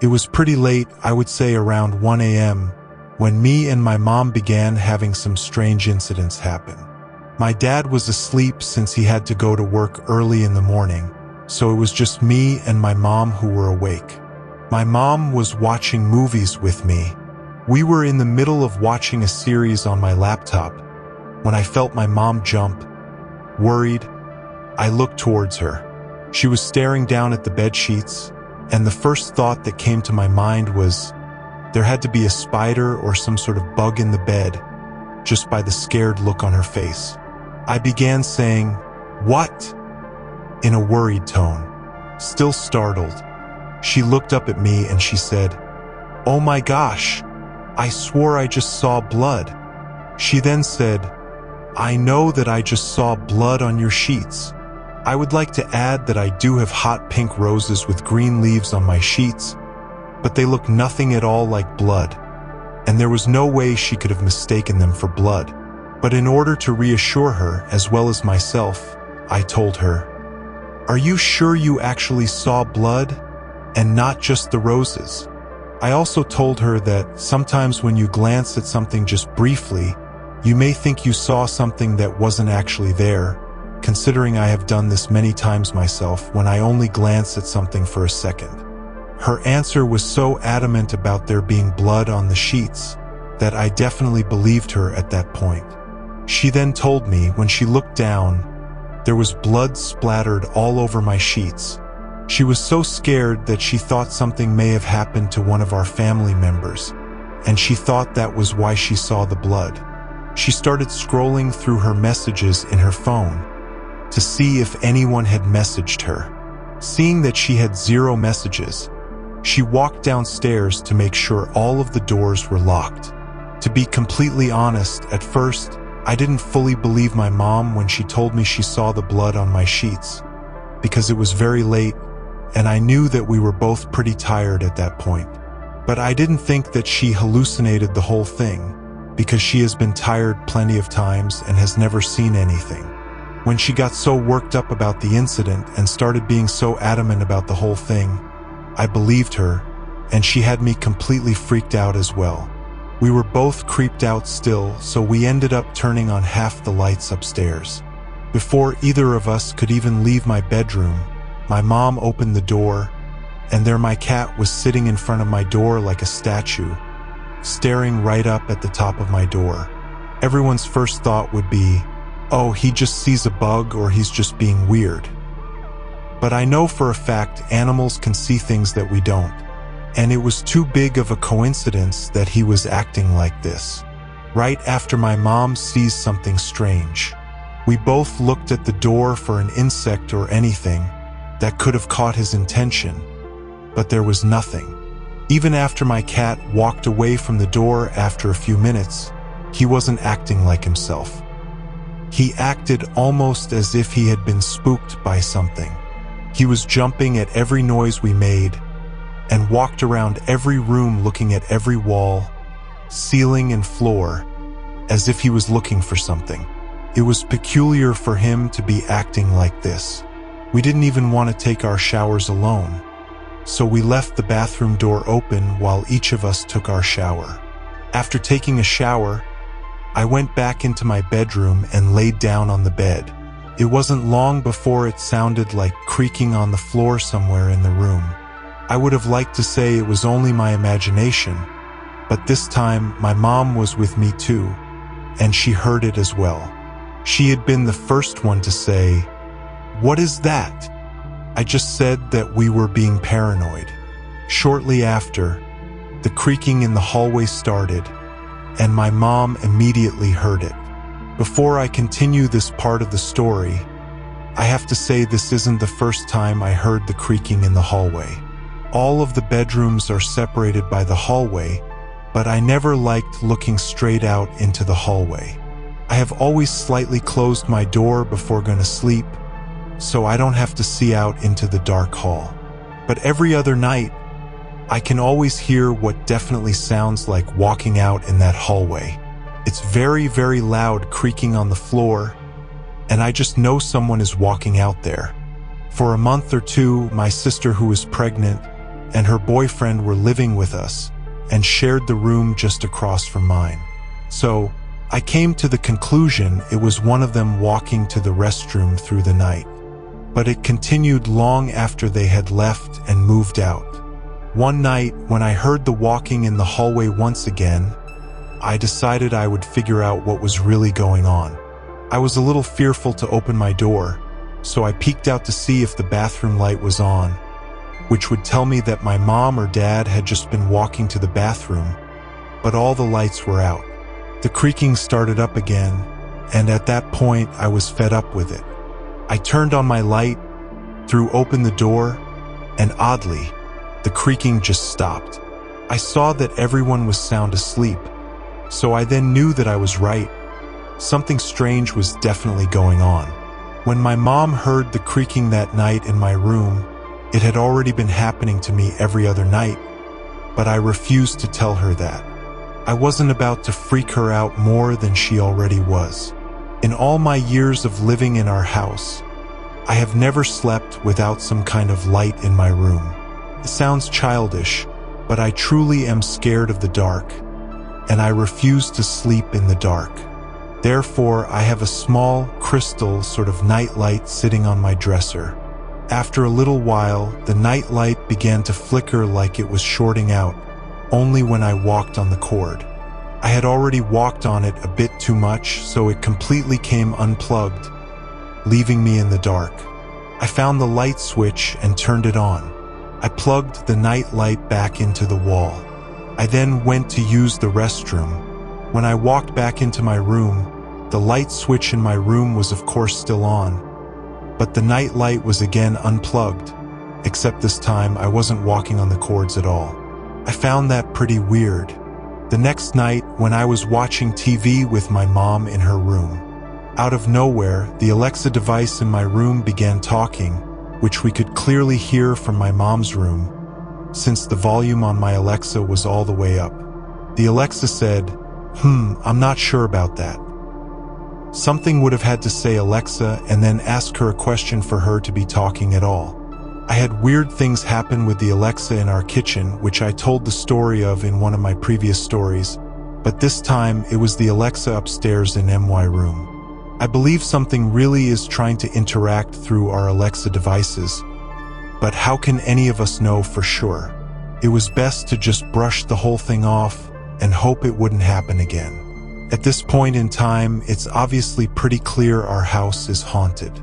It was pretty late, I would say around 1 a.m., when me and my mom began having some strange incidents happen. My dad was asleep since he had to go to work early in the morning, so it was just me and my mom who were awake. My mom was watching movies with me. We were in the middle of watching a series on my laptop when I felt my mom jump. Worried, I looked towards her. She was staring down at the bed sheets, and the first thought that came to my mind was there had to be a spider or some sort of bug in the bed, just by the scared look on her face. I began saying, "What?" in a worried tone. Still startled, she looked up at me and she said, "Oh my gosh, I swore I just saw blood." She then said, "I know that I just saw blood on your sheets. I would like to add that I do have hot pink roses with green leaves on my sheets, but they look nothing at all like blood." And there was no way she could have mistaken them for blood. But in order to reassure her, as well as myself, I told her, "Are you sure you actually saw blood and not just the roses?" I also told her that sometimes when you glance at something just briefly, you may think you saw something that wasn't actually there, considering I have done this many times myself when I only glance at something for a second. Her answer was so adamant about there being blood on the sheets that I definitely believed her at that point. She then told me when she looked down, there was blood splattered all over my sheets. She was so scared that she thought something may have happened to one of our family members, and she thought that was why she saw the blood. She started scrolling through her messages in her phone to see if anyone had messaged her. Seeing that she had 0 messages, she walked downstairs to make sure all of the doors were locked. To be completely honest, at first, I didn't fully believe my mom when she told me she saw the blood on my sheets, because it was very late and I knew that we were both pretty tired at that point. But I didn't think that she hallucinated the whole thing, because she has been tired plenty of times and has never seen anything. When she got so worked up about the incident and started being so adamant about the whole thing, I believed her, and she had me completely freaked out as well. We were both creeped out still, so we ended up turning on half the lights upstairs. Before either of us could even leave my bedroom, my mom opened the door, and there my cat was sitting in front of my door like a statue, staring right up at the top of my door. Everyone's first thought would be, "Oh, he just sees a bug or he's just being weird." But I know for a fact animals can see things that we don't, and it was too big of a coincidence that he was acting like this. Right after my mom sees something strange, we both looked at the door for an insect or anything that could have caught his attention, but there was nothing. Even after my cat walked away from the door after a few minutes, he wasn't acting like himself. He acted almost as if he had been spooked by something. He was jumping at every noise we made and walked around every room looking at every wall, ceiling and floor, as if he was looking for something. It was peculiar for him to be acting like this. We didn't even want to take our showers alone, so we left the bathroom door open while each of us took our shower. After taking a shower, I went back into my bedroom and laid down on the bed. It wasn't long before it sounded like creaking on the floor somewhere in the room. I would have liked to say it was only my imagination, but this time my mom was with me too, and she heard it as well. She had been the first one to say, "What is that?" I just said that we were being paranoid. Shortly after, the creaking in the hallway started, and my mom immediately heard it. Before I continue this part of the story, I have to say this isn't the first time I heard the creaking in the hallway. All of the bedrooms are separated by the hallway, but I never liked looking straight out into the hallway. I have always slightly closed my door before going to sleep, so I don't have to see out into the dark hall. But every other night, I can always hear what definitely sounds like walking out in that hallway. It's very, very loud creaking on the floor, and I just know someone is walking out there. For a month or two, my sister, who was pregnant, and her boyfriend were living with us and shared the room just across from mine. So, I came to the conclusion it was one of them walking to the restroom through the night. But it continued long after they had left and moved out. One night, when I heard the walking in the hallway once again, I decided I would figure out what was really going on. I was a little fearful to open my door, so I peeked out to see if the bathroom light was on, which would tell me that my mom or dad had just been walking to the bathroom, but all the lights were out. The creaking started up again, and at that point I was fed up with it. I turned on my light, threw open the door, and oddly, the creaking just stopped. I saw that everyone was sound asleep, so I then knew that I was right. Something strange was definitely going on. When my mom heard the creaking that night in my room, it had already been happening to me every other night, but I refused to tell her that. I wasn't about to freak her out more than she already was. In all my years of living in our house, I have never slept without some kind of light in my room. It sounds childish, but I truly am scared of the dark, and I refuse to sleep in the dark. Therefore, I have a small, crystal sort of night light sitting on my dresser. After a little while, the night light began to flicker like it was shorting out, only when I walked on the cord. I had already walked on it a bit too much, so it completely came unplugged, leaving me in the dark. I found the light switch and turned it on. I plugged the night light back into the wall. I then went to use the restroom. When I walked back into my room, the light switch in my room was of course still on, but the night light was again unplugged, except this time I wasn't walking on the cords at all. I found that pretty weird. The next night, when I was watching TV with my mom in her room, out of nowhere, the Alexa device in my room began talking, which we could clearly hear from my mom's room, since the volume on my Alexa was all the way up. The Alexa said, I'm not sure about that. Something would have had to say Alexa and then ask her a question for her to be talking at all. I had weird things happen with the Alexa in our kitchen, which I told the story of in one of my previous stories, but this time it was the Alexa upstairs in my room. I believe something really is trying to interact through our Alexa devices, but how can any of us know for sure? It was best to just brush the whole thing off and hope it wouldn't happen again. At this point in time, it's obviously pretty clear our house is haunted.